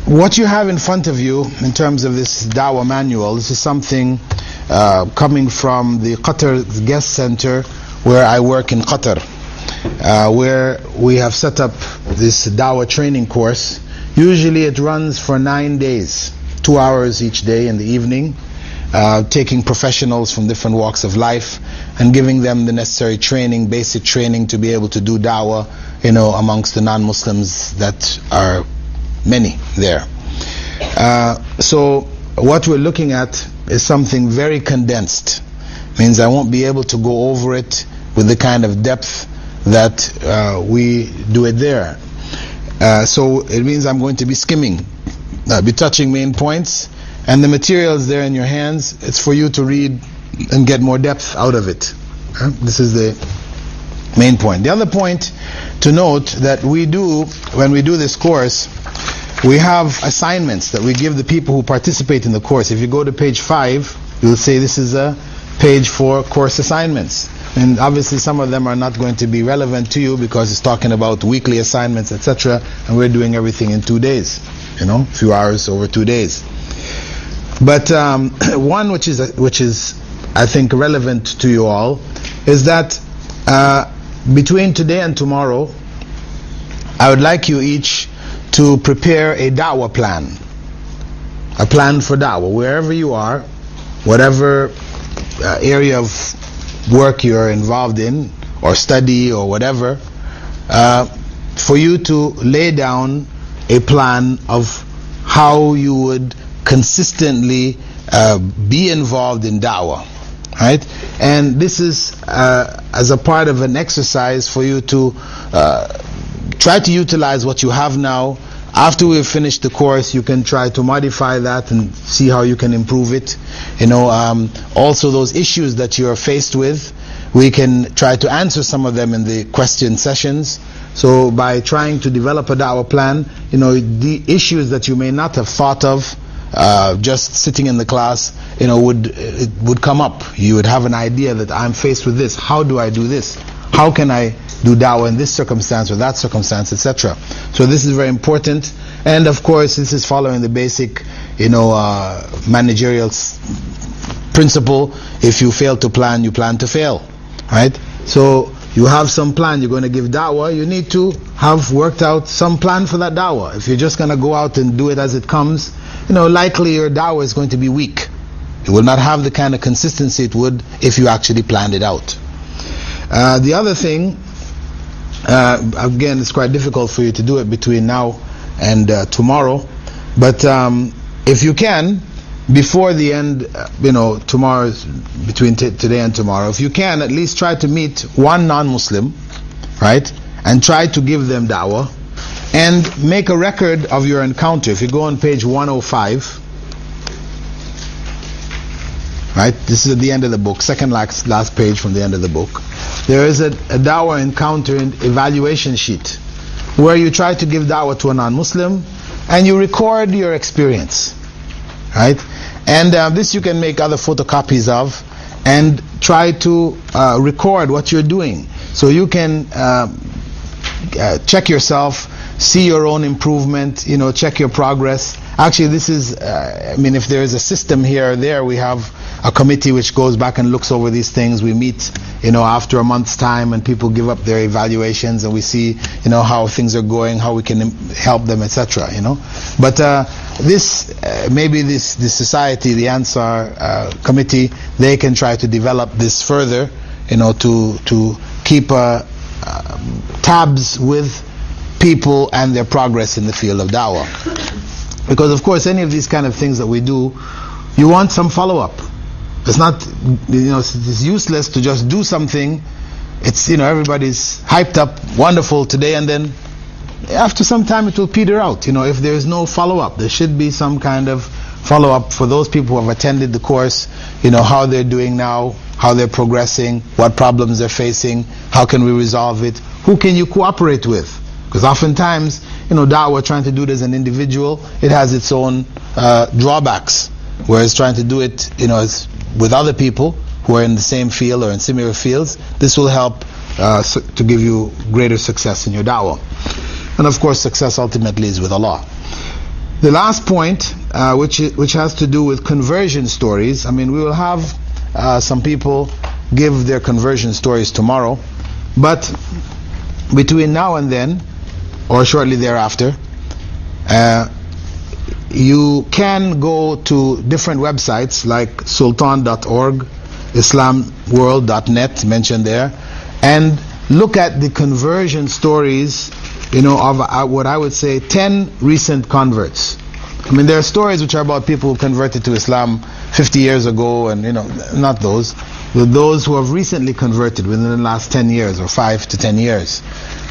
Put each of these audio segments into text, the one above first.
What you have in front of you in terms of this Dawwa manual, this is something coming from the Qatar Guest Center where I work in Qatar, where we have set up this Dawwa training course. Usually it runs for 9 days, 2 hours each day in the evening, taking professionals from different walks of life and giving them the necessary training, basic training to be able to do Dawwa, amongst the non-Muslims that are many there. So what we're looking at is something very condensed. Means I won't be able to go over it with the kind of depth that we do it there. So it means I'm going to be skimming, be touching main points, and the material is there in your hands. It's for you to read and get more depth out of it. This is the main point. The other point to note that we do, when we do this course, we have assignments that we give the people who participate in the course. If you go to page 5, you'll say this is a page for course assignments. And obviously some of them are not going to be relevant to you because it's talking about weekly assignments, etc. And we're doing everything in 2 days, a few hours over 2 days. But one which is I think relevant to you all is that between today and tomorrow, I would like you each to prepare a Dawwa plan, a plan for Dawwa, wherever you are, whatever area of work you're involved in, or study, or whatever, for you to lay down a plan of how you would consistently be involved in Dawwa, right? And this is as a part of an exercise for you to try to utilize what you have now. After we've finished the course, you can try to modify that and see how you can improve it. Also those issues that you are faced with, we can try to answer some of them in the question sessions. So by trying to develop a Dawwa plan, the issues that you may not have thought of just sitting in the class, would come up. You would have an idea that I'm faced with this. How do I do this? How can I do Dawwa in this circumstance or that circumstance, etc. So this is very important. And of course, this is following the basic, managerial principle. If you fail to plan, you plan to fail, right? So you have some plan. You're going to give Dawwa. You need to have worked out some plan for that Dawwa. If you're just going to go out and do it as it comes, likely your Dawwa is going to be weak. It will not have the kind of consistency it would if you actually planned it out. The other thing, again, it's quite difficult for you to do it between now and tomorrow, but if you can, before the end, tomorrow, between today and tomorrow, if you can, at least try to meet one non-Muslim, right, and try to give them Dawwa, and make a record of your encounter. If you go on page 105, right, this is at the end of the book, second last page from the end of the book. There is a Dawwa encounter evaluation sheet where you try to give Dawwa to a non-Muslim and you record your experience, right? And this you can make other photocopies of and try to record what you're doing. So you can check yourself, see your own improvement, check your progress. Actually, this is, if there is a system here or there, we have a committee which goes back and looks over these things. We meet, after a month's time, and people give up their evaluations, and we see, how things are going, how we can help them, etc. But maybe this society, the Ansar committee, they can try to develop this further, to keep tabs with people and their progress in the field of Dawwa. Because of course, any of these kind of things that we do, you want some follow-up. It's not, it's useless to just do something. It's, everybody's hyped up, wonderful today, and then after some time it will peter out. If there is no follow-up, there should be some kind of follow-up for those people who have attended the course, how they're doing now, how they're progressing, what problems they're facing, how can we resolve it, who can you cooperate with? Because oftentimes, Dawwa, trying to do it as an individual, it has its own drawbacks. Whereas trying to do it, with other people who are in the same field or in similar fields, this will help to give you greater success in your Dawwa. And of course, success ultimately is with Allah. The last point, which has to do with conversion stories. I mean, we will have some people give their conversion stories tomorrow, but between now and then, or shortly thereafter, you can go to different websites like sultan.org, islamworld.net, mentioned there, and look at the conversion stories, of what I would say 10 recent converts. I mean, there are stories which are about people who converted to Islam 50 years ago, and not those, but those who have recently converted within the last 10 years or 5 to 10 years,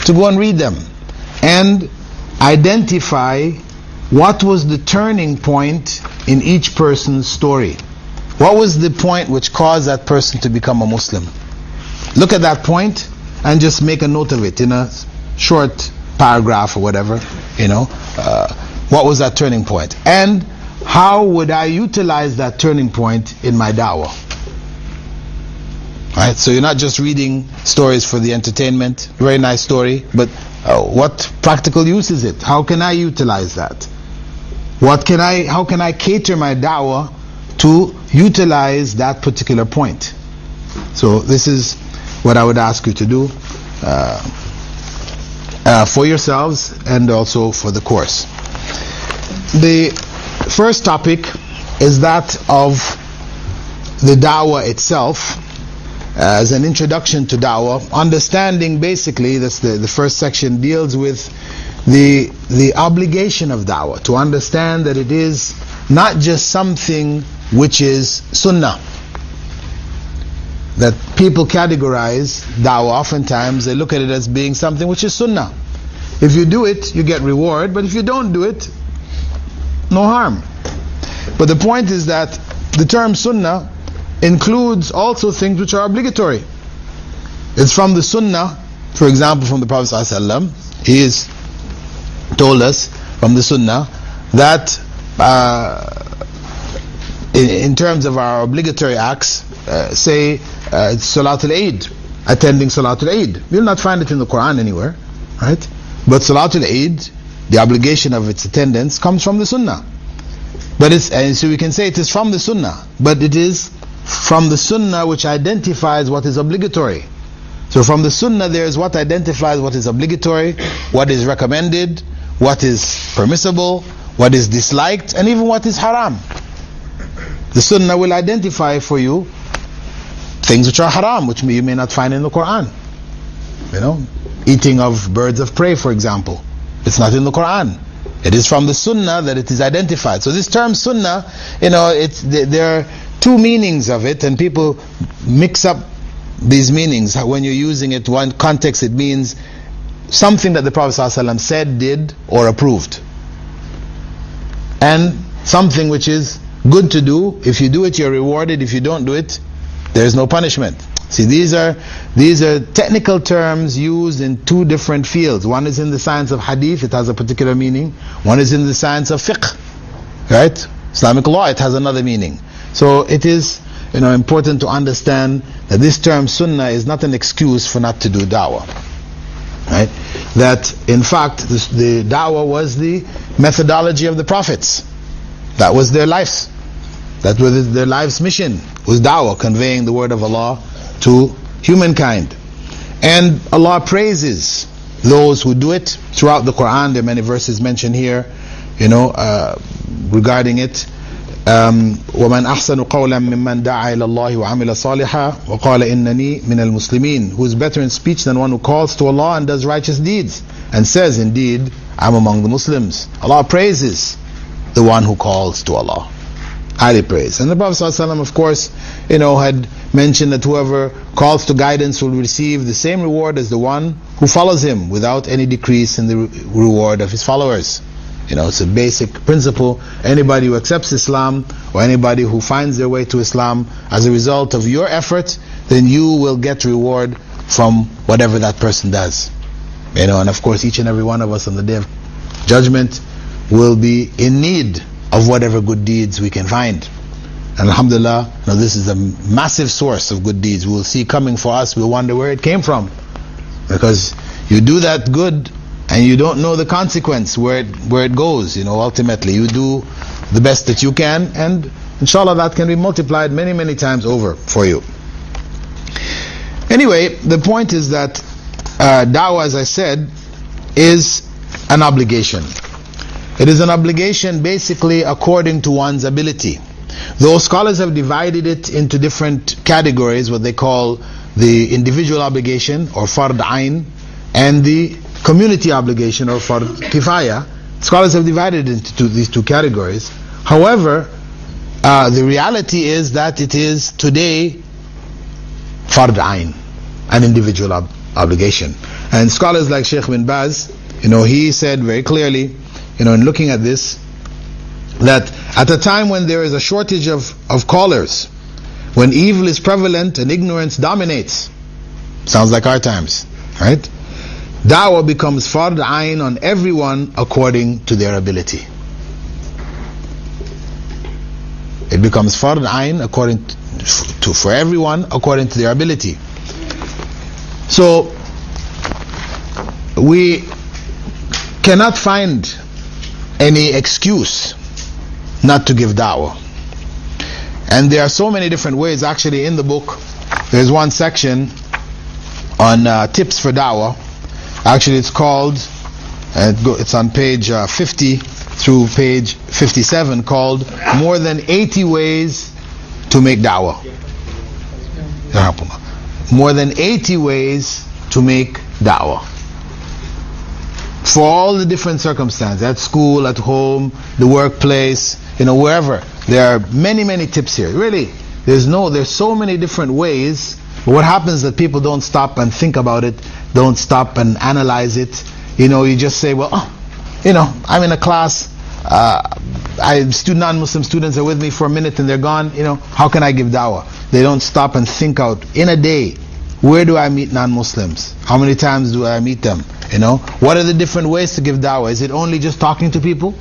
to go and read them and identify what was the turning point in each person's story. What was the point which caused that person to become a Muslim? Look at that point and just make a note of it in a short paragraph or whatever, what was that turning point? And how would I utilize that turning point in my da'wah? Right? So you're not just reading stories for the entertainment, very nice story, but what practical use is it? How can I utilize that? How can I cater my da'wah to utilize that particular point? So this is what I would ask you to do for yourselves and also for the course. The first topic is that of the da'wah itself, as an introduction to da'wah. Understanding, basically, that's the first section, deals with the obligation of da'wah, to understand that it is not just something which is sunnah. That people categorize da'wah, oftentimes they look at it as being something which is sunnah. If you do it, you get reward, but if you don't do it, no harm. But the point is that the term sunnah includes also things which are obligatory. It's from the sunnah, for example, from the Prophet ﷺ. He has told us from the sunnah that in terms of our obligatory acts, say Salatul Eid, attending Salatul Eid. You'll not find it in the Quran anywhere, right? But Salatul Eid, the obligation of its attendance, comes from the Sunnah. And so we can say it is from the Sunnah, but it is from the Sunnah which identifies what is obligatory. So from the Sunnah there is what identifies what is obligatory, what is recommended, what is permissible, what is disliked, and even what is haram. The Sunnah will identify for you things which are haram, which you may not find in the Quran. Eating of birds of prey, for example. It's not in the Quran. It is from the Sunnah that it is identified. So this term Sunnah, there are two meanings of it, and people mix up these meanings. When you're using it, one context, it means something that the Prophet ﷺ said, did, or approved. And something which is good to do. If you do it, you're rewarded. If you don't do it, there's no punishment. See, these are technical terms used in two different fields. One is in the science of hadith, it has a particular meaning. One is in the science of fiqh, right? Islamic law, it has another meaning. So it is important to understand that this term sunnah is not an excuse for not to do da'wah, right? That in fact the da'wah was the methodology of the prophets. That was their lives. That was their life's mission, was da'wah, conveying the word of Allah to humankind. And Allah praises those who do it throughout the Quran. There are many verses mentioned here, regarding it. وَمَنْ أَحْسَنُ قَوْلًا مِمَّنْ دَعَى إِلَى اللَّهِ وَعَمِلَ صَالِحًا وَقَالَ إِنَّنِي مِنَ الْمُسْلِمِينَ. Who is better in speech than one who calls to Allah and does righteous deeds and says, indeed, I'm among the Muslims. Allah praises the one who calls to Allah. Highly praise. And the Prophet ﷺ, of course, had mentioned that whoever calls to guidance will receive the same reward as the one who follows him, without any decrease in the reward of his followers. It's a basic principle. Anybody who accepts Islam, or anybody who finds their way to Islam as a result of your effort, then you will get reward from whatever that person does. And of course, each and every one of us on the day of judgment will be in need of whatever good deeds we can find. And alhamdulillah, this is a massive source of good deeds. We will see coming for us, we'll wonder where it came from. Because you do that good and you don't know the consequence where it goes. Ultimately you do the best that you can, and inshallah that can be multiplied many, many times over for you. Anyway, the point is that da'wah, as I said, is an obligation. It is an obligation basically according to one's ability. Though scholars have divided it into different categories, what they call the individual obligation or fard ain, and the community obligation or fard kifaya. Scholars have divided it into these two categories. However, the reality is that it is today fard ain, an individual obligation. And scholars like Sheikh bin Baz, he said very clearly, in looking at this, that at a time when there is a shortage of callers, when evil is prevalent and ignorance dominates, sounds like our times, right? Da'wah becomes fard ain on everyone according to their ability. It becomes fard ain for everyone according to their ability. So we cannot find any excuse not to give da'wah. And there are so many different ways. Actually, in the book there's one section on tips for da'wah. Actually, it's called, it's on page 50 through page 57, called More Than 80 Ways to Make Da'wah. More than 80 ways to make da'wah. For all the different circumstances, at school, at home, the workplace, wherever. There are many, many tips here. Really, there's so many different ways. But what happens is that people don't stop and think about it, don't stop and analyze it. You just say, well, I'm in a class, non-Muslim students are with me for a minute and they're gone. How can I give da'wah? They don't stop and think out, in a day, where do I meet non-Muslims? How many times do I meet them? What are the different ways to give da'wah? Is it only just talking to people?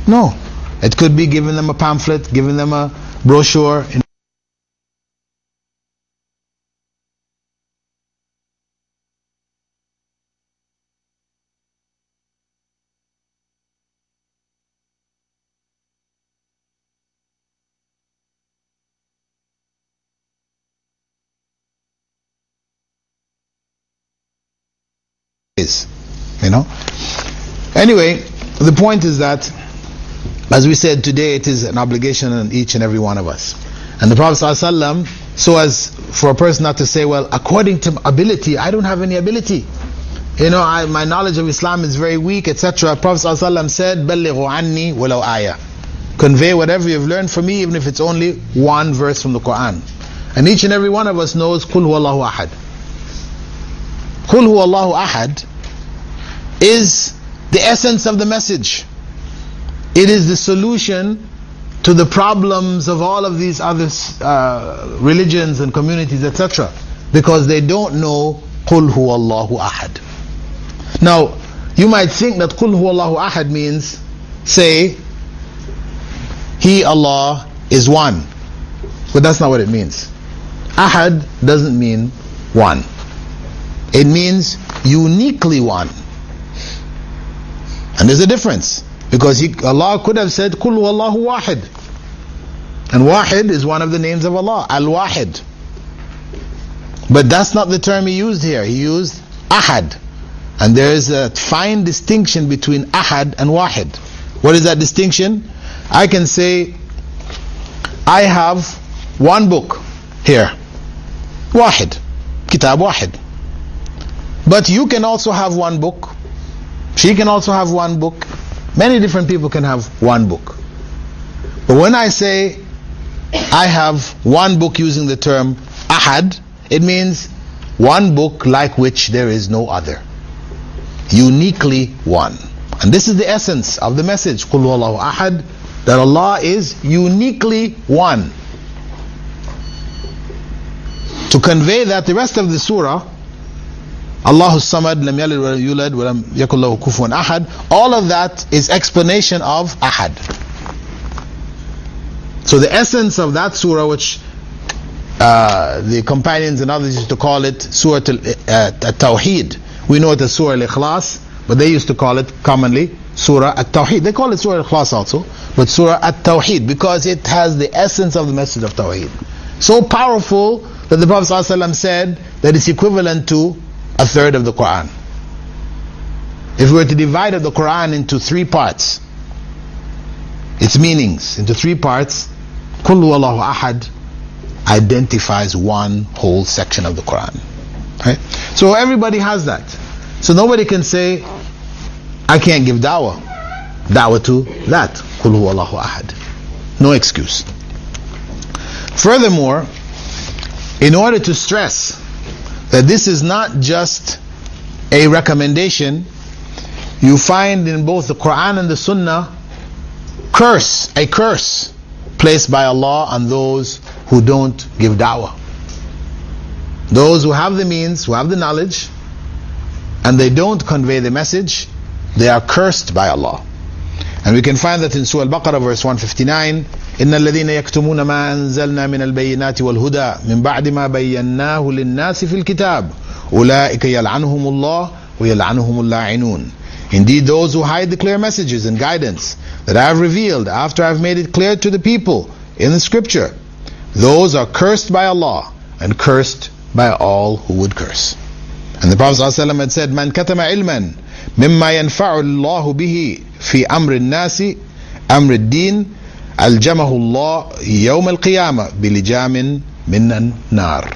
No. It could be giving them a pamphlet, giving them a brochure. Anyway, the point is that, as we said, today it is an obligation on each and every one of us. And the Prophet ﷺ, so as for a person not to say, well, according to ability, I don't have any ability, my knowledge of Islam is very weak, etc. Prophet ﷺ said, بَلِّغُوا عَنِّي وَلَوْ آيَةً, convey whatever you've learned from me, even if it's only one verse from the Quran. And each and every one of us knows قُلْ هُوَ اللَّهُ أَحَدٌ. قُلْ هُوَ اللَّهُ أَحَدٌ is the essence of the message. It is the solution to the problems of all of these other religions and communities, etc. Because they don't know قُلْ هُوَ اللَّهُ أَحَدٌ. Now, you might think that قُلْ هُوَ اللَّهُ أَحَدٌ means, say, He, Allah, is one. But that's not what it means. Ahad doesn't mean one. It means uniquely one. And there's a difference, because Allah could have said قُلْ هُوَ اللَّهُ وَاحِدٌ, and wahid is one of the names of Allah, al-wahid. But that's not the term He used here. He used ahad, and there is a fine distinction between ahad and wahid. What is that distinction? I can say, I have one book here, wahid, kitab wahid. But you can also have one book, she can also have one book, many different people can have one book. But when I say I have one book using the term ahad, it means one book like which there is no other, uniquely one. And this is the essence of the message, قُلْ هُوَ اللَّهُ أَحَدٌ, that Allah is uniquely one. To convey that, the rest of the surah, Allahu Samad, Lam Yalid wa Lam Yulad wa Lam Yakul Lahu Kufuwan Ahad, all of that is explanation of Ahad. So the essence of that surah, which the companions and others used to call it Surah Al-Tawheed, we know it as Surah Al-Ikhlas, but they used to call it commonly Surah At-Tawheed. They call it Surah Al-Ikhlas also, but Surah At-Tawheed, because it has the essence of the message of Tawheed. So powerful that the Prophet ﷺ said that it's equivalent to a third of the Quran. If we were to divide the Quran into three parts, its meanings into three parts, Qul Huwallahu Ahad identifies one whole section of the Quran. Right? So everybody has that. So nobody can say, I can't give dawah to that. Qul Huwallahu Ahad. No excuse. Furthermore, in order to stress that this is not just a recommendation, you find in both the Quran and the Sunnah a curse placed by Allah on those who don't give da'wah. Those who have the means, who have the knowledge, and they don't convey the message, they are cursed by Allah. And we can find that in Surah Al-Baqarah verse 159, إِنَّ الَّذِينَ يَكْتُمُونَ مَا أَنزَلْنَا مِنَ الْبَيِّنَاتِ وَالْهُدَى مِنْ بَعْدِ مَا بَيَّنَّاهُ لِلنَّاسِ فِي الْكِتَابِ أُولَٰئِكَ يَلْعَنُهُمُ اللَّهُ وَيَلْعَنُهُمُ اللَّاعِنُونَ. Indeed, those who hide the clear messages and guidance that I have revealed after I have made it clear to the people in the scripture, those are cursed by Allah and cursed by all who would curse. And the Prophet ﷺ had said, Man katama ilman mimma yanfa'u Allahu bihi fi amri nasi amri din aljamahu Allah yawm al-qiyamah bilijamin min nar.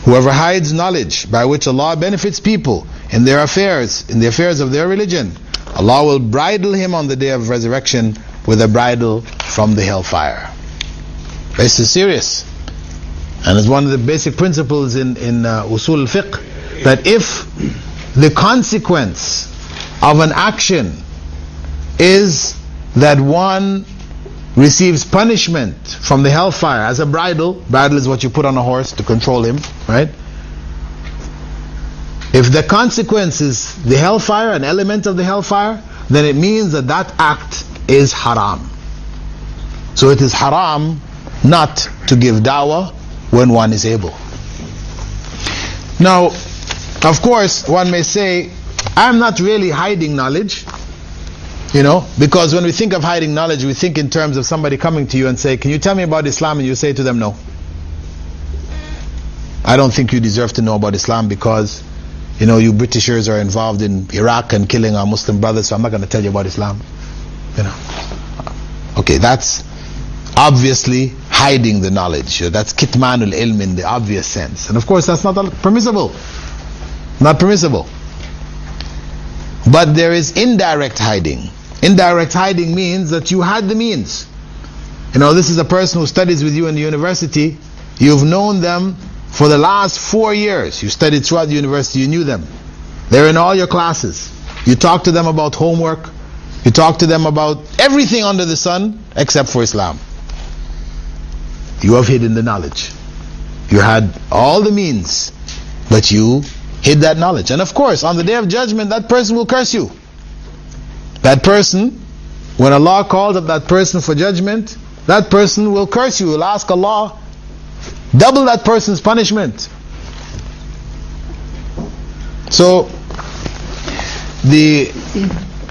Whoever hides knowledge by which Allah benefits people in their affairs, in the affairs of their religion, Allah will bridle him on the day of resurrection with a bridle from the hellfire. This is serious. And it's one of the basic principles in usul al-fiqh, that if the consequence of an action is that one receives punishment from the hellfire as a bridle is what you put on a horse to control him, right? If the consequence is the hellfire, an element of the hellfire, then it means that that act is haram. So it is haram not to give da'wah when one is able. Now, of course, one may say, I'm not really hiding knowledge, because when we think of hiding knowledge, we think in terms of somebody coming to you and say, can you tell me about Islam? And you say to them, no. I don't think you deserve to know about Islam because, you Britishers are involved in Iraq and killing our Muslim brothers, so I'm not going to tell you about Islam. Okay, that's obviously hiding the knowledge. That's kitmanul ilm in the obvious sense. And of course, that's not permissible. Not permissible. But there is indirect hiding. Indirect hiding means that you had the means. This is a person who studies with you in the university. You've known them for the last 4 years. You studied throughout the university, you knew them. They're in all your classes. You talk to them about homework. You talk to them about everything under the sun except for Islam. You have hidden the knowledge. You had all the means, but you hid that knowledge. And of course, on the day of judgment, that person will curse you. That person, when Allah calls up that person for judgment, that person will curse you, will ask Allah, double that person's punishment. So, the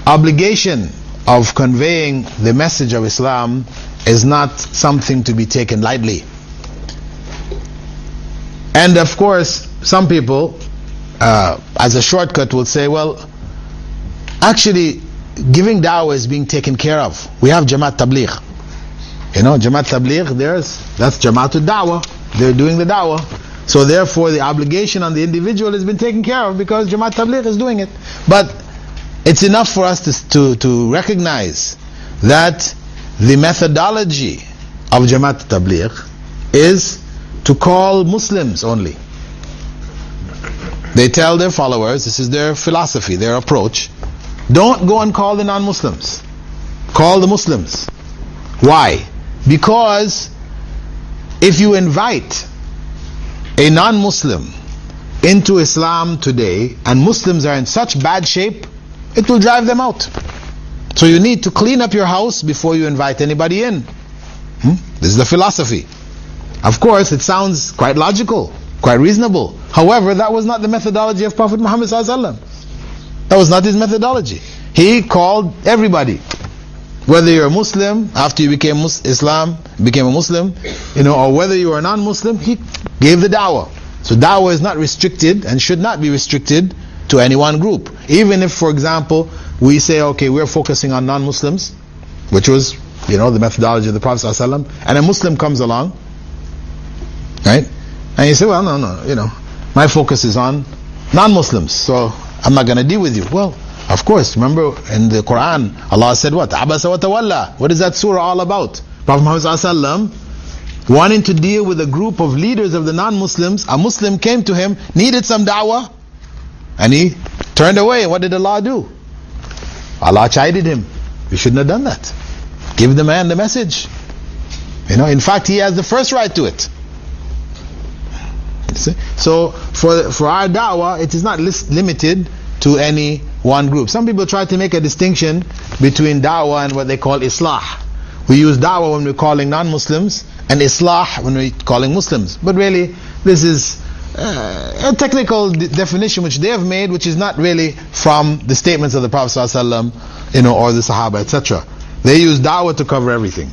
obligation of conveying the message of Islam is not something to be taken lightly. And of course, some people, as a shortcut, will say, well, actually, giving da'wah is being taken care of. We have Jamaat Tabligh. Jamaat Tabligh, that's Jamaatul Da'wah. They're doing the da'wah. So therefore, the obligation on the individual has been taken care of because Jamaat Tabligh is doing it. But it's enough for us to recognize that the methodology of Jamaat Tabligh is to call Muslims only. They tell their followers, this is their philosophy, their approach, don't go and call the non-Muslims. Call the Muslims. Why? Because if you invite a non-Muslim into Islam today, and Muslims are in such bad shape, it will drive them out. So you need to clean up your house before you invite anybody in. This is the philosophy. Of course, it sounds quite logical, quite reasonable. However, that was not the methodology of Prophet Muhammad ﷺ. That was not his methodology. He called everybody. Whether you're a Muslim, after you became became a Muslim, or whether you are a non-Muslim, he gave the da'wah. So da'wah is not restricted and should not be restricted to any one group. Even if, for example, we say, okay, we're focusing on non-Muslims, which was, the methodology of the Prophet ﷺ, and a Muslim comes along, right? And you say, well, no, my focus is on non-Muslims, so I'm not going to deal with you. Well, of course, remember in the Quran, Allah said what? Abasa wa tawalla. What is that surah all about? Prophet Muhammad ﷺ, wanting to deal with a group of leaders of the non-Muslims, a Muslim came to him, needed some da'wah, and he turned away. What did Allah do? Allah chided him. You shouldn't have done that. Give the man the message. In fact, he has the first right to it. So for our da'wah, it is not limited to any one group. Some people try to make a distinction between da'wah and what they call islah. We use da'wah when we're calling non-Muslims and islah when we're calling Muslims. But really, this is a technical definition which they have made, which is not really from the statements of the Prophet ﷺ, or the Sahaba, etc. They use da'wah to cover everything.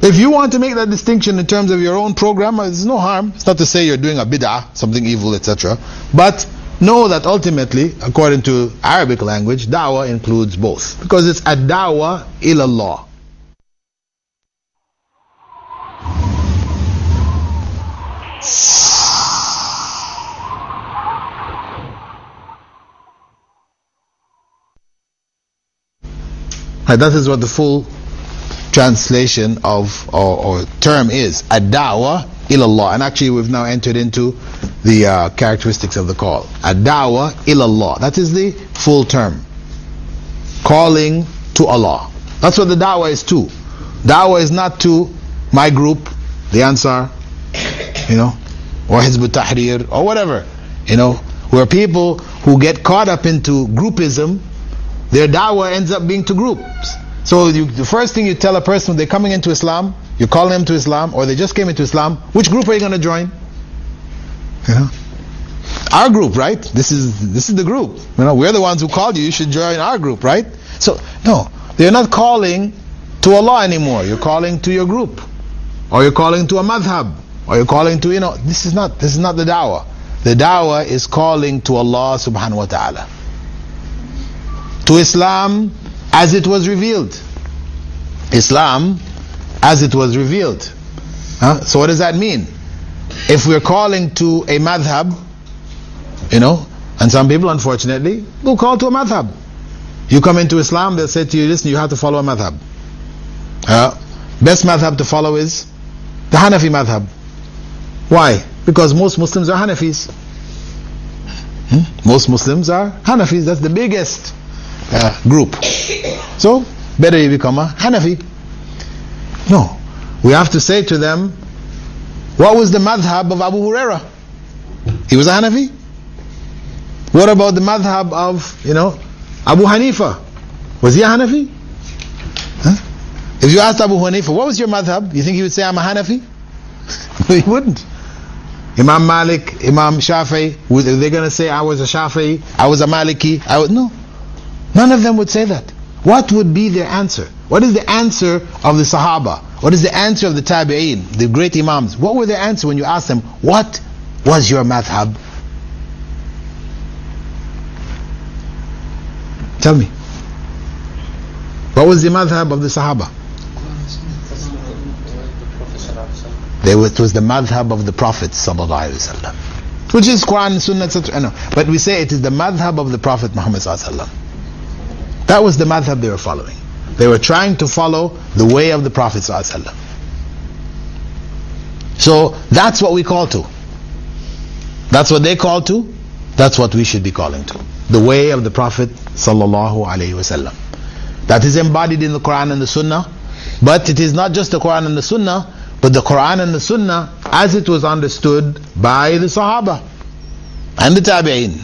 If you want to make that distinction in terms of your own program, there's no harm. It's not to say you're doing a bid'ah, something evil, etc. But know that ultimately, according to Arabic language, da'wah includes both. Because it's ad-da'wah ilallah. That is what the full translation of or term is, ad-da'wah ilallah. And actually we've now entered into the characteristics of the call. Ad-da'wah ilallah. That is the full term. Calling to Allah. That's what the da'wah is to. Da'wah is not to my group, the Ansar, or Hizb ut-Tahrir, or whatever. Where people who get caught up into groupism, their da'wah ends up being to groups. So the first thing you tell a person when they're coming into Islam, you're calling them to Islam, or they just came into Islam, which group are you going to join? Our group, right? This is the group. We're the ones who called you. You should join our group, right? So no, they're not calling to Allah anymore. You're calling to your group, or you're calling to a madhab, or you're calling to This is not the da'wah. The da'wah is calling to Allah subhanahu wa ta'ala, to Islam as it was revealed. Islam as it was revealed. So what does that mean? If we're calling to a madhab, and some people unfortunately will call to a madhab. You come into Islam, they'll say to you, listen, you have to follow a madhab. Best madhab to follow is the Hanafi madhab. Why? Because most Muslims are Hanafis. Most Muslims are Hanafis. That's the biggest group. So better you become a Hanafi. No, we have to say to them, what was the madhab of Abu Huraira? He was a Hanafi. What about the madhab of Abu Hanifa? Was he a Hanafi? If you asked Abu Hanifa, what was your madhab? You think he would say, I'm a Hanafi? No, he wouldn't. Imam Malik, Imam Shafi'i, were they going to say, I was a Shafi'i, I was a Maliki? No. None of them would say that. What would be their answer? What is the answer of the Sahaba? What is the answer of the Tabi'een, the great Imams? What were their answer when you asked them, what was your madhab? Tell me. What was the madhab of the Sahaba? It was the madhab of the Prophet sallallahu alaihi wasallam, which is Quran, Sunnah, etc. No, but we say it is the madhab of the Prophet Muhammad sallallahu alaihi wasallam. That was the madhab they were following. They were trying to follow the way of the Prophet sallallahu alaihi wasallam. So that's what we call to. That's what they call to. That's what we should be calling to. The way of the Prophet sallallahu alaihi wasallam. That is embodied in the Quran and the Sunnah. But it is not just the Quran and the Sunnah, but the Quran and the Sunnah as it was understood by the Sahaba and the Tabi'een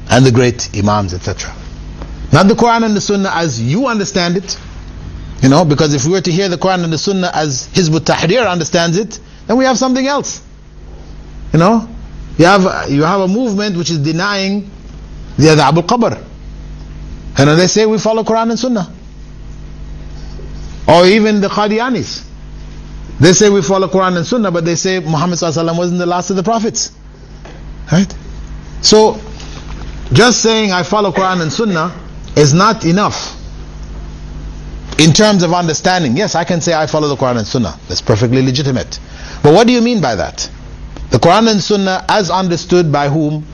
and the great Imams, etc. Not the Quran and the Sunnah as you understand it, because if we were to hear the Quran and the Sunnah as Hizb ut-Tahrir understands it, then we have something else. You have a movement which is denying the Adhab al-Qabr. And then they say we follow Quran and Sunnah. Or even the Qadianis. They say we follow Quran and Sunnah, but they say Muhammad ﷺ wasn't the last of the prophets. Right? So, just saying I follow Quran and Sunnah is not enough in terms of understanding. Yes, I can say I follow the Quran and Sunnah. That's perfectly legitimate. But what do you mean by that? The Quran and Sunnah as understood by whom?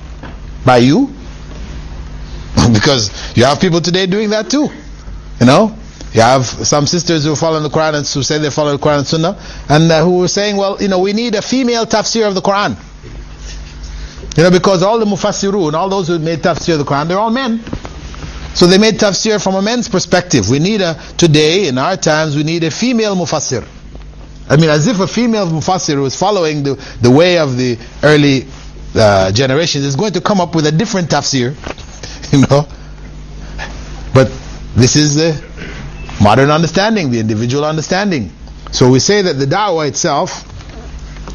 By you? Because you have people today doing that too. You know? You have some sisters who follow the Quran and who say they follow the Quran and Sunnah, and who are saying, well, you know, we need a female tafsir of the Quran. You know, because all the mufassirun, all those who made tafsir of the Quran, they're all men. So they made tafsir from a men's perspective. We need today, in our times, we need a female mufassir. I mean, as if a female mufassir who is following the way of the early generations is going to come up with a different tafsir. You know? But this is the modern understanding, the individual understanding. So we say that the da'wah itself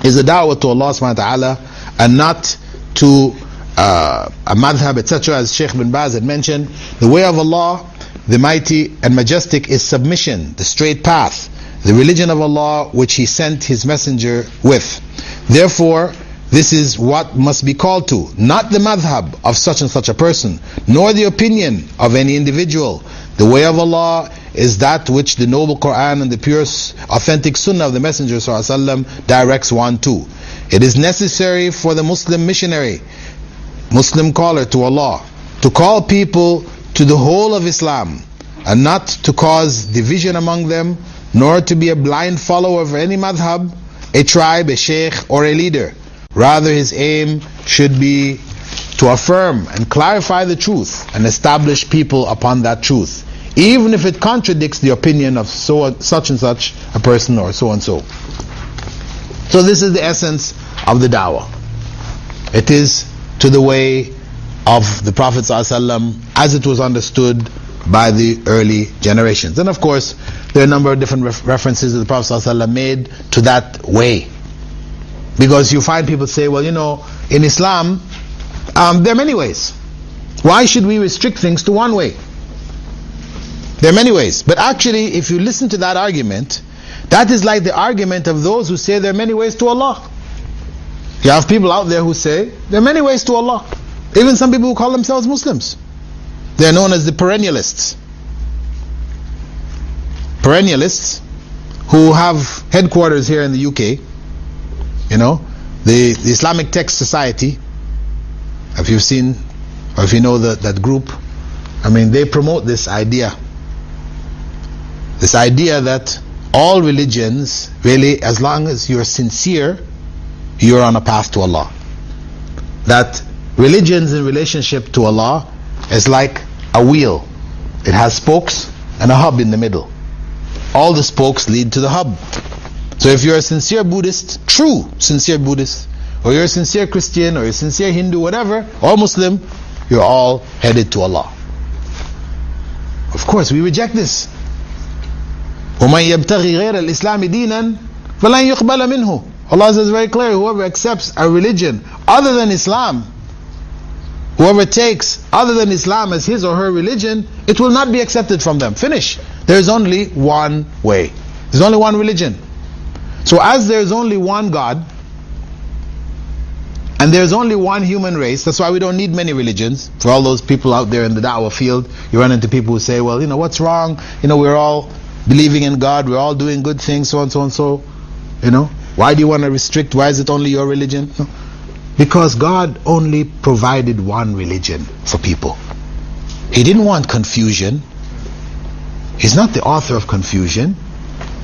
is a da'wah to Allah subhanahu wa ta'ala, and not to a madhab, etc. As Shaykh bin Baz had mentioned, the way of Allah, the mighty and majestic, is submission, the straight path, the religion of Allah which He sent His messenger with. Therefore, this is what must be called to, not the madhab of such and such a person, nor the opinion of any individual. The way of Allah is that which the noble Quran and the pure authentic Sunnah of the Messenger ﷺ directs one to. It is necessary for the Muslim missionary, Muslim caller to Allah, to call people to the whole of Islam, and not to cause division among them, nor to be a blind follower of any madhab, a tribe, a sheikh, or a leader. Rather, his aim should be to affirm and clarify the truth and establish people upon that truth, even if it contradicts the opinion of such and such a person or so and so. So this is the essence of the da'wah. It is to the way of the Prophet ﷺ as it was understood by the early generations. And of course, there are a number of different references that the Prophet ﷺ made to that way. Because you find people say, well, you know, in Islam, there are many ways. Why should we restrict things to one way? There are many ways. But actually, if you listen to that argument, that is like the argument of those who say there are many ways to Allah. You have people out there who say there are many ways to Allah. Even some people who call themselves Muslims. They are known as the perennialists. Perennialists who have headquarters here in the UK. You know, the Islamic Text Society. If you've seen, or if you know that group, I mean, they promote this idea. This idea that all religions, really, as long as you're sincere, you're on a path to Allah. That religions in relationship to Allah is like a wheel. It has spokes and a hub in the middle. All the spokes lead to the hub. So if you're a sincere Buddhist, true sincere Buddhist, or you're a sincere Christian, or you're a sincere Hindu, whatever, or Muslim, you're all headed to Allah. Of course, we reject this. وَمَنْ يَبْتَغِي غَيْرَ الْإِسْلَامِ دِينًا فَلَنْ يُقْبَلَ مِنْهُ. Allah says very clear, whoever accepts a religion other than Islam, whoever takes other than Islam as his or her religion, it will not be accepted from them. Finish. There is only one way. There's only one religion. So as there is only one God, and there's only one human race, that's why we don't need many religions. For all those people out there in the da'wah field, you run into people who say, well, you know, what's wrong? You know, we're all believing in God, we're all doing good things, so and so and so. You know, why do you want to restrict? Why is it only your religion? No. Because God only provided one religion for people. He didn't want confusion. He's not the author of confusion.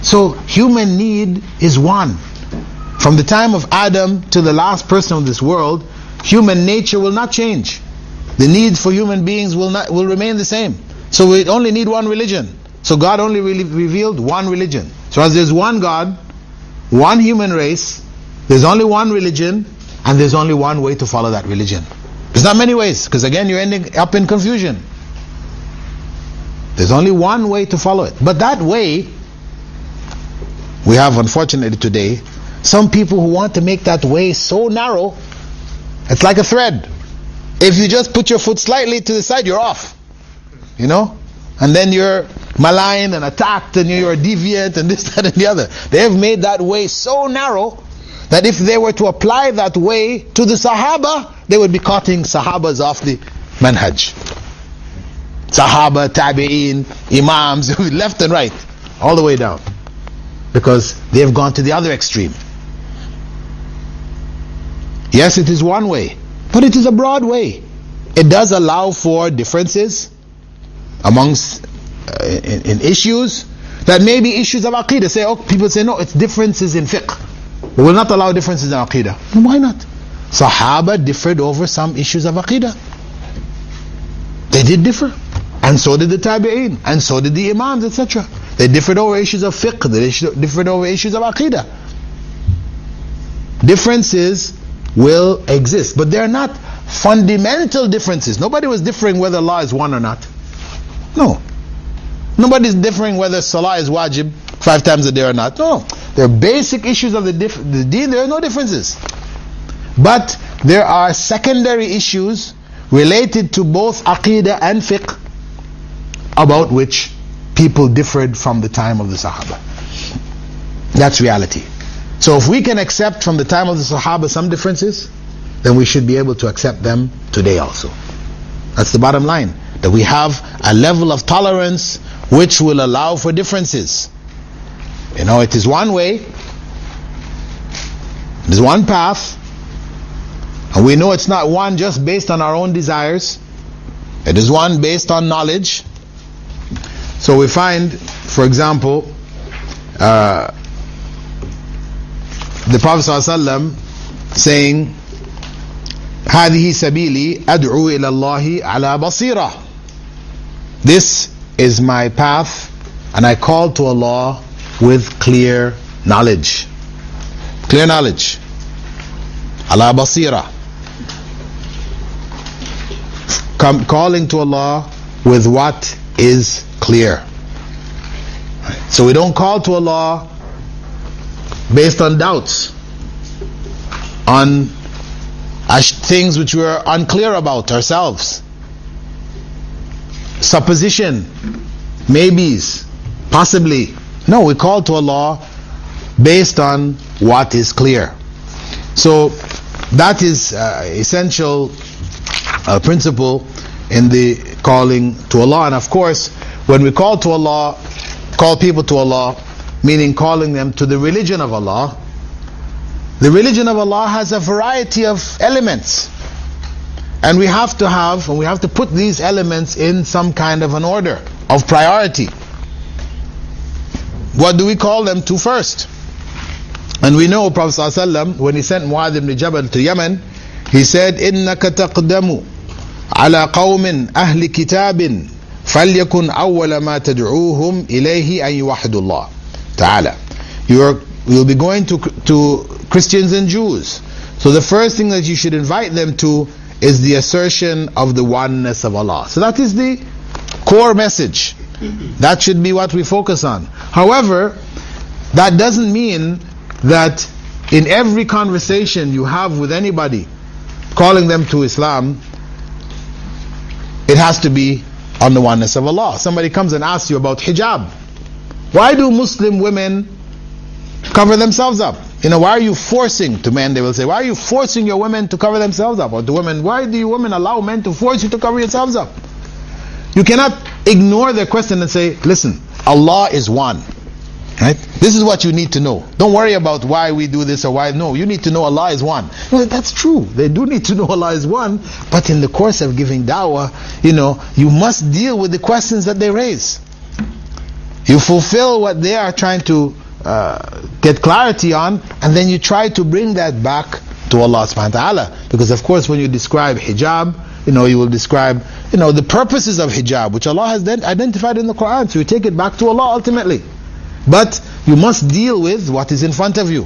So human need is one. From the time of Adam to the last person of this world, human nature will not change. The needs for human beings will remain the same. So we only need one religion. So God only revealed one religion. So as there's one God, one human race, there's only one religion, and there's only one way to follow that religion. There's not many ways, because again you're ending up in confusion. There's only one way to follow it. But that way, we have unfortunately today some people who want to make that way so narrow, it's like a thread. If you just put your foot slightly to the side, you're off. you know, and then you're maligned and attacked and you're deviant and this, that and the other. They have made that way so narrow that if they were to apply that way to the Sahaba, they would be cutting Sahabas off the manhaj. Sahaba, Tabi'een, Imams, left and right, all the way down. Because they have gone to the other extreme. Yes, it is one way, but it is a broad way. It does allow for differences amongst in issues that may be issues of Aqidah. Say, people say, no, it's differences in fiqh. We will not allow differences in Aqidah. And why not? Sahaba differed over some issues of Aqidah. They did differ. And so did the Tabi'een. And so did the Imams, etc. They differed over issues of fiqh. They differed over issues of Aqidah. Differences will exist, but they are not fundamental differences. Nobody was differing whether Allah is one or not. No. Nobody is differing whether Salah is wajib 5 times a day or not. No. There are basic issues of the deen. There are no differences. But there are secondary issues related to both Aqidah and fiqh about which people differed from the time of the Sahaba. That's reality. So if we can accept from the time of the Sahaba some differences, then we should be able to accept them today also. That's the bottom line. That we have a level of tolerance which will allow for differences. You know, it is one way, it is one path, and we know it's not one just based on our own desires. It is one based on knowledge. So we find, for example, the Prophet ﷺ saying, هذه سبيلي أدعو إلى الله على بصيرة. This is my path, and I call to Allah with clear knowledge. Clear knowledge. على بصيرة. Calling to Allah with what is clear. So we don't call to Allah based on doubts, on things which we are unclear about ourselves, supposition, maybes, possibly. No, we call to Allah based on what is clear. So that is essential principle in the calling to Allah. And of course, when we call to Allah, call people to Allah, meaning calling them to the religion of Allah, the religion of Allah has a variety of elements, and we have to put these elements in some kind of an order of priority. What do we call them to first? And we know Prophet ﷺ, when he sent Mu'adh ibn Jabal to Yemen, he said, إِنَّكَ تَقْدَمُ عَلَى قَوْمٍ أَهْلِ كِتَابٍ فَلْيَكُنْ أَوَّلَ مَا تَدْعُوهُمْ إِلَيْهِ أَنْ يُوَحِّدُوا اللَّهَ تعالى. You'll be going to Christians and Jews. So the first thing that you should invite them to is the assertion of the oneness of Allah. So that is the core message. That should be what we focus on. However, that doesn't mean that in every conversation you have with anybody calling them to Islam, it has to be on the oneness of Allah. Somebody comes and asks you about hijab. Why do Muslim women cover themselves up? You know, why are you forcing, to men they will say, why are you forcing your women to cover themselves up? Or to women, why do you women allow men to force you to cover yourselves up? You cannot ignore their question and say, listen, Allah is one. Right? This is what you need to know. Don't worry about why we do this or why. No, you need to know Allah is one. Well, that's true. They do need to know Allah is one. But in the course of giving da'wah, you must deal with the questions that they raise. You fulfill what they are trying to get clarity on, and then you try to bring that back to Allah subhanahu wa ta'ala. Because of course when you describe hijab, you will describe the purposes of hijab, which Allah has then identified in the Quran. So you take it back to Allah ultimately. But you must deal with what is in front of you.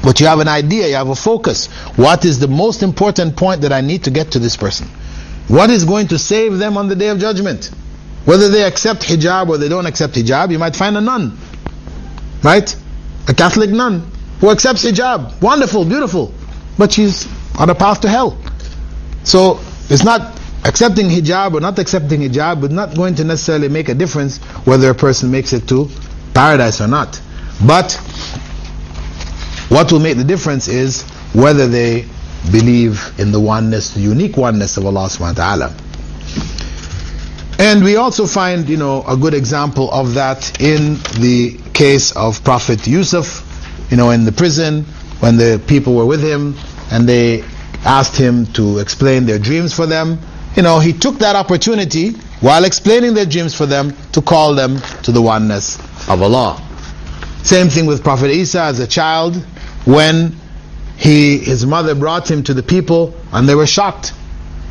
But you have an idea, you have a focus. What is the most important point that I need to get to this person? What is going to save them on the Day of Judgment? Whether they accept hijab or they don't accept hijab, you might find a nun, right? A Catholic nun who accepts hijab. Wonderful, beautiful. But she's on a path to hell. So it's not accepting hijab or not accepting hijab is not going to necessarily make a difference whether a person makes it to paradise or not. But what will make the difference is whether they believe in the oneness, the unique oneness of Allah subhanahu wa ta'ala. And we also find, a good example of that in the case of Prophet Yusuf, in the prison, when the people were with him and they asked him to explain their dreams for them. He took that opportunity while explaining their dreams for them to call them to the oneness of Allah. Same thing with Prophet Isa as a child, when his mother brought him to the people and they were shocked.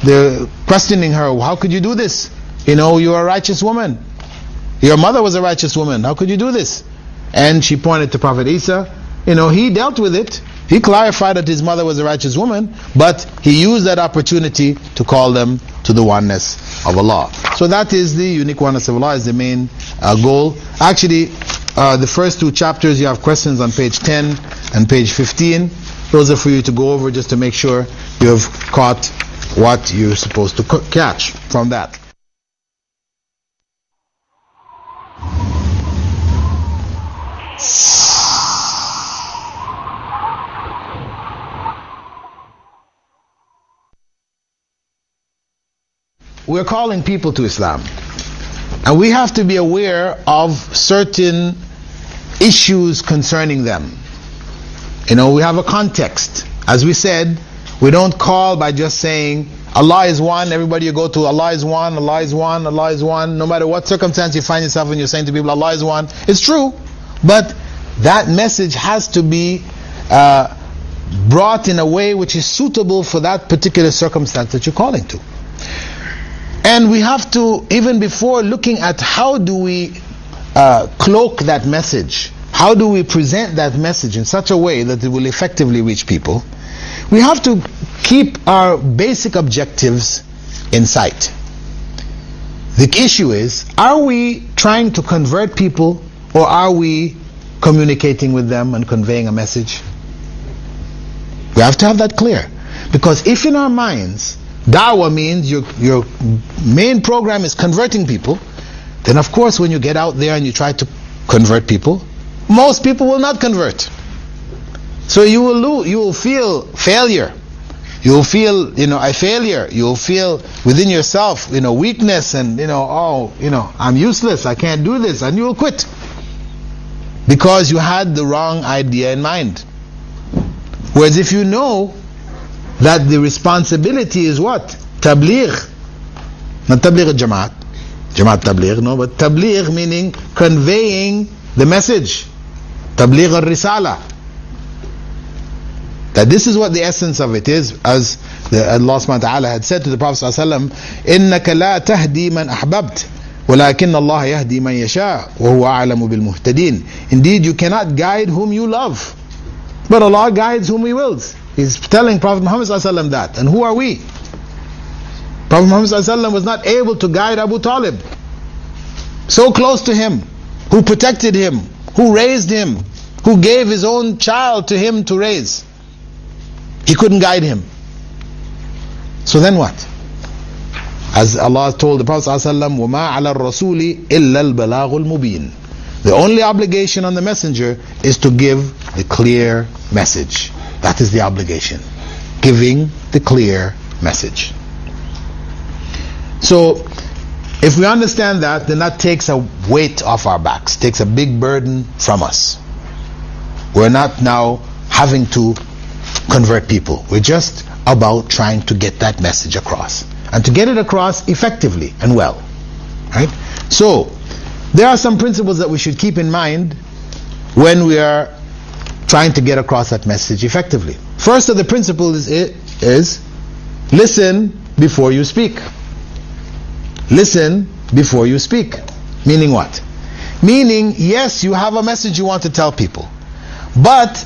They're questioning her, how could you do this? You're a righteous woman. Your mother was a righteous woman. How could you do this? And she pointed to Prophet Isa. He dealt with it. He clarified that his mother was a righteous woman, but he used that opportunity to call them to the oneness of Allah. So that is the unique oneness of Allah, is the main goal. Actually, the first two chapters, you have questions on page 10 and page 15. Those are for you to go over just to make sure you have caught what you're supposed to catch from that. We're calling people to Islam, and we have to be aware of certain issues concerning them. We have a context. As we said, we don't call by just saying Allah is one. Everybody you go to, Allah is one, Allah is one, Allah is one. No matter what circumstance you find yourself in, you're saying to people Allah is one. It's true, but that message has to be brought in a way which is suitable for that particular circumstance that you're calling to. And we have to, even before looking at how do we cloak that message, how do we present that message in such a way that it will effectively reach people, we have to keep our basic objectives in sight. The issue is, are we trying to convert people, or are we communicating with them and conveying a message? We have to have that clear. Because if in our minds Dawwa means your main program is converting people, then of course when you get out there and you try to convert people, most people will not convert. So you will feel failure. You will feel a failure. You will feel within yourself weakness, and I'm useless, I can't do this, and you will quit because you had the wrong idea in mind. Whereas if you know that the responsibility is what? Tabligh. Not tabligh al-jamaat. Jamaat tabligh, no, but tabligh meaning conveying the message. Tabligh al-risala. That this is what the essence of it is, as Allah subhanahu wa ta'ala had said to the Prophet sallallahu alaihi wasallam, إِنَّكَ لَا تَهْدِي مَنْ أَحْبَبْتَ وَلَكِنَّ اللَّهَ يَهْدِي مَنْ يَشَاءُ وَهُوَ أَعْلَمُ بِالْمُهْتَدِينَ. Indeed, you cannot guide whom you love, but Allah guides whom He wills. He's telling Prophet Muhammad ﷺ that. And who are we? Prophet Muhammad ﷺ was not able to guide Abu Talib, so close to him, who protected him, who raised him, who gave his own child to him to raise. He couldn't guide him. So then what? As Allah told the Prophet ﷺ, وَمَا عَلَى الرَّسُولِ إِلَّا الْبَلَاغُ الْمُبِينَ. The only obligation on the messenger is to give the clear message. That is the obligation. Giving the clear message. So, if we understand that, then that takes a weight off our backs, takes a big burden from us. We're not now having to convert people. We're just about trying to get that message across. And to get it across effectively and well. Right? So, there are some principles that we should keep in mind when we are trying to get across that message effectively. First of the principles is listen before you speak. Listen before you speak. Meaning what? Meaning, yes, you have a message you want to tell people, but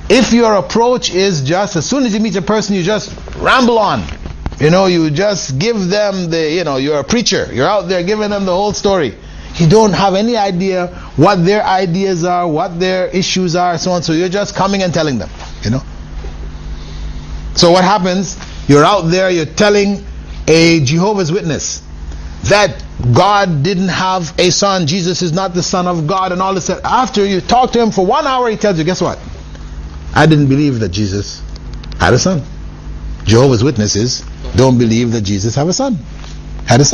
if your approach is just, as soon as you meet a person, you just ramble on, you just give them you're a preacher, you're out there giving them the whole story. You don't have any idea what their ideas are, what their issues are, so on. So you're just coming and telling them, So what happens? You're out there, you're telling a Jehovah's Witness that God didn't have a son, Jesus is not the Son of God, and all this. After you talk to him for 1 hour, he tells you, guess what? I didn't believe that Jesus had a son. Jehovah's Witnesses don't believe that Jesus had a son. That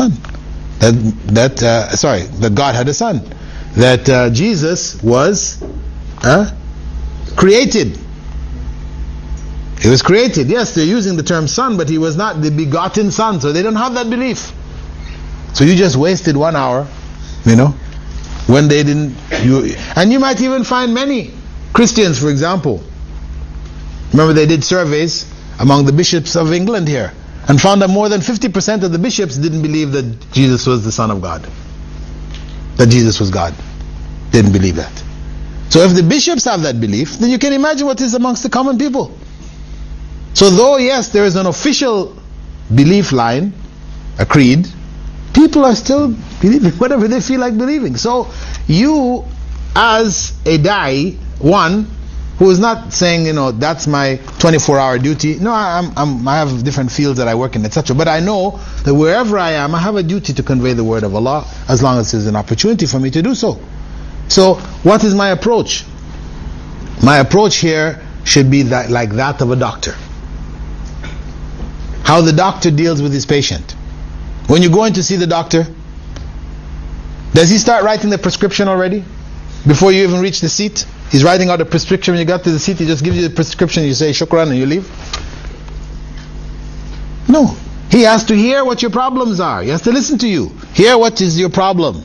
God had a son. That Jesus was created. He was created. Yes, they're using the term son, but he was not the begotten son, so they don't have that belief. So you just wasted 1 hour, when they didn't. And you might even find many Christians, for example. Remember, they did surveys among the bishops of England here, and found that more than 50% of the bishops didn't believe that Jesus was the Son of God, that Jesus was God. Didn't believe that. So if the bishops have that belief, then you can imagine what is amongst the common people. So though, yes, there is an official belief line, a creed, people are still believing whatever they feel like believing. So you, as a da'i, one who is not saying, that's my 24-hour duty. No, I have different fields that I work in, etc. But I know that wherever I am, I have a duty to convey the word of Allah, as long as there's an opportunity for me to do so. So, what is my approach? My approach here should be like that of a doctor. How the doctor deals with his patient. When you go in to see the doctor, does he start writing the prescription already? Before you even reach the seat? He's writing out a prescription. When you got to the seat, he just gives you the prescription, you say shukran and you leave? No. He has to hear what your problems are. He has to listen to you. Hear what is your problem.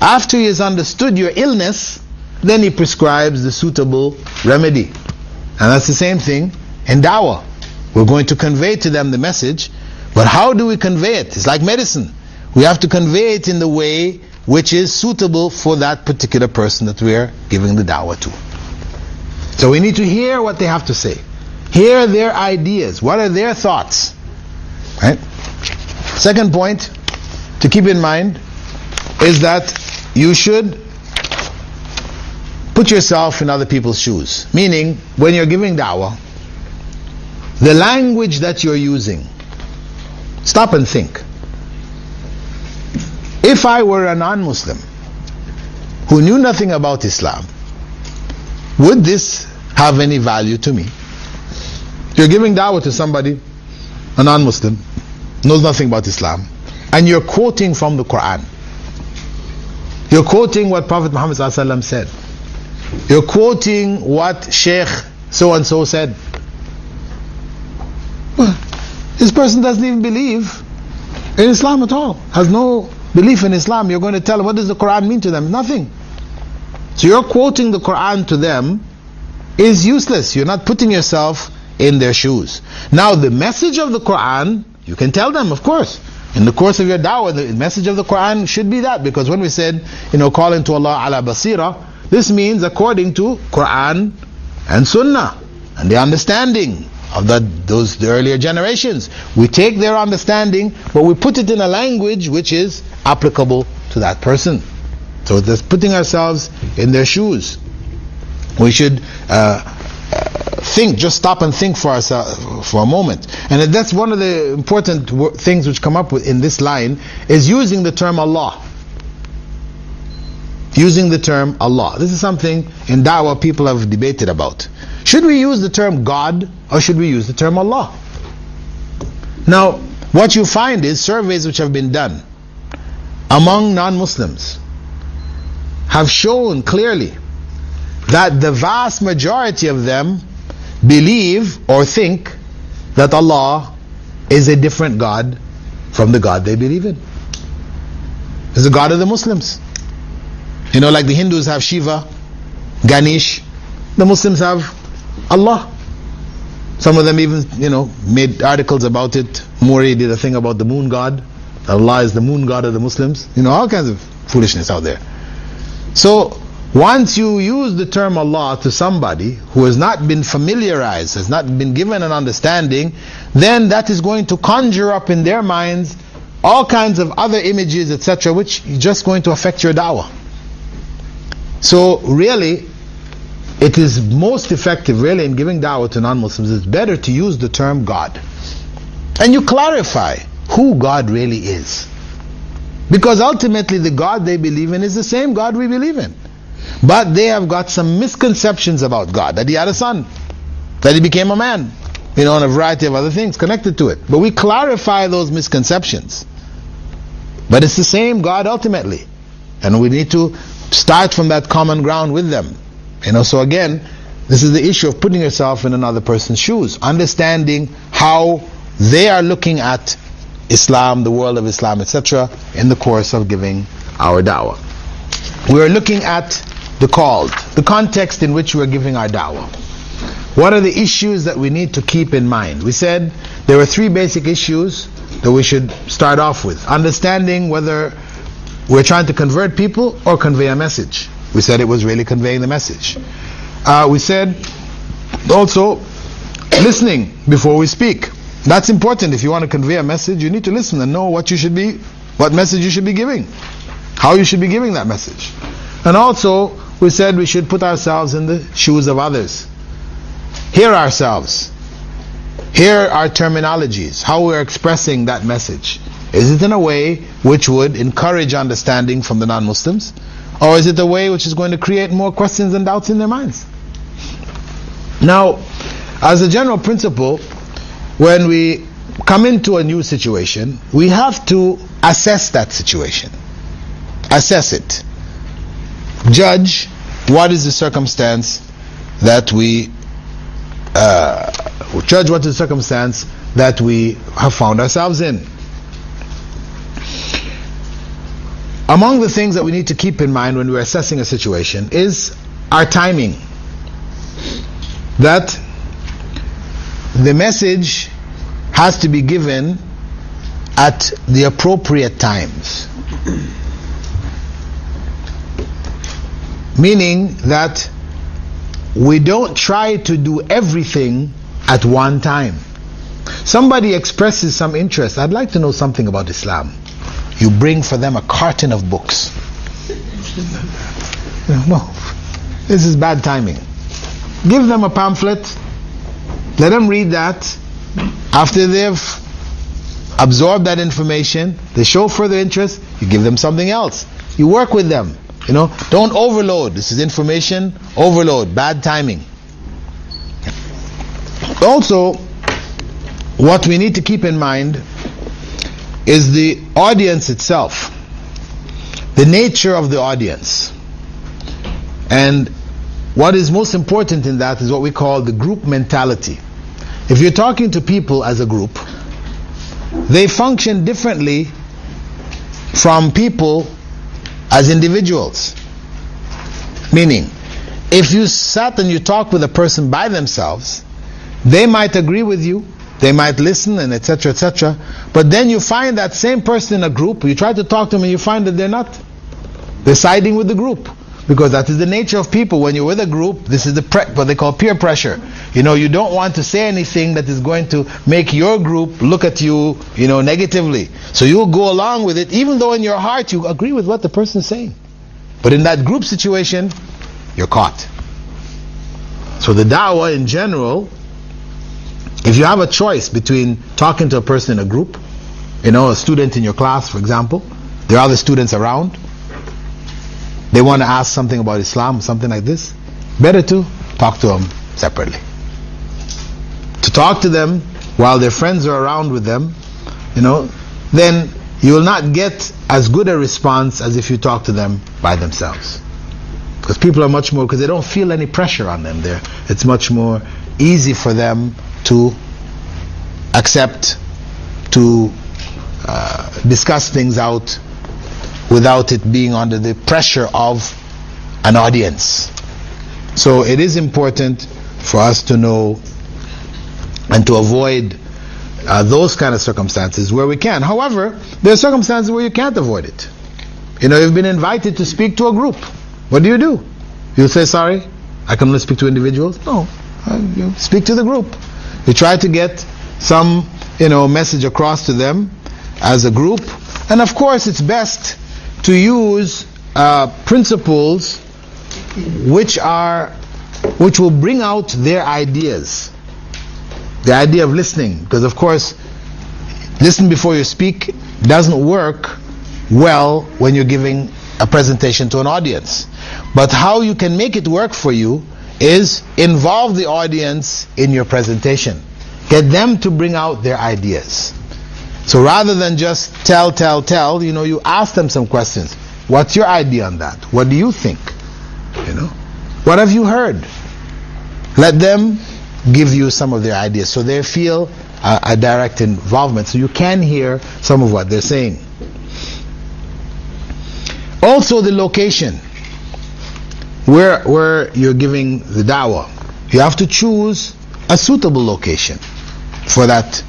After he has understood your illness, then he prescribes the suitable remedy. And that's the same thing in dawwa. We're going to convey to them the message, but how do we convey it? It's like medicine. We have to convey it in the way which is suitable for that particular person that we are giving the dawah to. So we need to hear what they have to say. Hear their ideas. What are their thoughts? Right? Second point to keep in mind is that you should put yourself in other people's shoes. Meaning, when you're giving da'wah, the language that you're using, stop and think. If I were a non-Muslim who knew nothing about Islam, would this have any value to me? You're giving da'wah to somebody, a non-Muslim, knows nothing about Islam, and you're quoting from the Quran. You're quoting what Prophet Muhammad ﷺ said. You're quoting what Sheikh so-and-so said. Well, this person doesn't even believe in Islam at all. Has no belief in Islam. You're going to tell them, what does the Quran mean to them? Nothing. So you're quoting the Quran to them is useless. You're not putting yourself in their shoes. Now the message of the Quran, you can tell them, of course. In the course of your da'wah, the message of the Quran should be that. Because when we said, calling to Allah ala basira, this means according to Quran and Sunnah and the understanding of the earlier generations. We take their understanding, but we put it in a language which is applicable to that person. So just putting ourselves in their shoes. We should think, just stop and think for ourselves for a moment. And that's one of the important things which come up with in this line, is using the term Allah. Using the term Allah. This is something in da'wah people have debated about. Should we use the term God or should we use the term Allah? Now, what you find is surveys which have been done among non-Muslims have shown clearly that the vast majority of them believe or think that Allah is a different God from the God they believe in. It's the God of the Muslims. Like the Hindus have Shiva, Ganesh, the Muslims have Allah. Some of them even, made articles about it. Mori did a thing about the moon god. Allah is the moon god of the Muslims. All kinds of foolishness out there. So, once you use the term Allah to somebody who has not been familiarized, has not been given an understanding, then that is going to conjure up in their minds all kinds of other images, etc., which is just going to affect your da'wah. So really, it is most effective really in giving da'wah to non-Muslims. It's better to use the term God. And you clarify who God really is. Because ultimately the God they believe in is the same God we believe in. But they have got some misconceptions about God. That He had a son, that He became a man, and a variety of other things connected to it. But we clarify those misconceptions. But it's the same God ultimately. And we need to start from that common ground with them. So again, this is the issue of putting yourself in another person's shoes, understanding how they are looking at Islam, the world of Islam, etc., in the course of giving our da'wah. We are looking at the context in which we are giving our da'wah. What are the issues that we need to keep in mind? We said there were 3 basic issues that we should start off with. Understanding whether we're trying to convert people or convey a message. We said it was really conveying the message. We said also listening before we speak. That's important. If you want to convey a message, you need to listen and know what message you should be giving, how you should be giving that message. And also, we said we should put ourselves in the shoes of others. Hear ourselves. Hear our terminologies, how we're expressing that message. Is it in a way which would encourage understanding from the non-Muslims? Or is it a way which is going to create more questions and doubts in their minds? Now, as a general principle, when we come into a new situation, we have to assess that situation. Assess it. Judge what is the circumstance that we have found ourselves in. Among the things that we need to keep in mind when we're assessing a situation is our timing. That the message has to be given at the appropriate times. Meaning that we don't try to do everything at one time. Somebody expresses some interest. I'd like to know something about Islam. You bring for them a carton of books. No, this is bad timing. Give them a pamphlet. Let them read that. After they've absorbed that information, they show further interest, you give them something else. You work with them. Don't overload. This is information overload. Bad timing. Also, what we need to keep in mind is the audience itself. The nature of the audience. And what is most important in that is what we call the group mentality. If you're talking to people as a group, they function differently from people as individuals. Meaning, if you sat and you talked with a person by themselves, they might agree with you, they might listen, and etc., etc. But then you find that same person in a group, you try to talk to them and you find that they're not. They're siding with the group. Because that is the nature of people. When you're with a group, this is what they call peer pressure. You don't want to say anything that is going to make your group look at you, negatively. So you'll go along with it, even though in your heart you agree with what the person is saying. But in that group situation, you're caught. So the da'wah in general, if you have a choice between talking to a person in a group, a student in your class, for example, there are other students around, they want to ask something about Islam, something like this, better to talk to them separately. To talk to them while their friends are around with them, then you will not get as good a response as if you talk to them by themselves. Because people are much more, because they don't feel any pressure on them there. It's much more easy for them to accept, to discuss things out without it being under the pressure of an audience. So it is important for us to know and to avoid those kind of circumstances where we can. However, there are circumstances where you can't avoid it. You've been invited to speak to a group. What do? You say, sorry, I can only speak to individuals? No, you speak to the group. You try to get some message across to them as a group. And of course it's best to use principles which will bring out their ideas. The idea of listening, because of course listen before you speak doesn't work well when you're giving a presentation to an audience. But how you can make it work for you is involve the audience in your presentation. Get them to bring out their ideas. So rather than just tell, you ask them some questions. What's your idea on that? What do you think? What have you heard? Let them give you some of their ideas so they feel a direct involvement, so you can hear some of what they're saying. Also, the location where you're giving the dawah. You have to choose a suitable location for that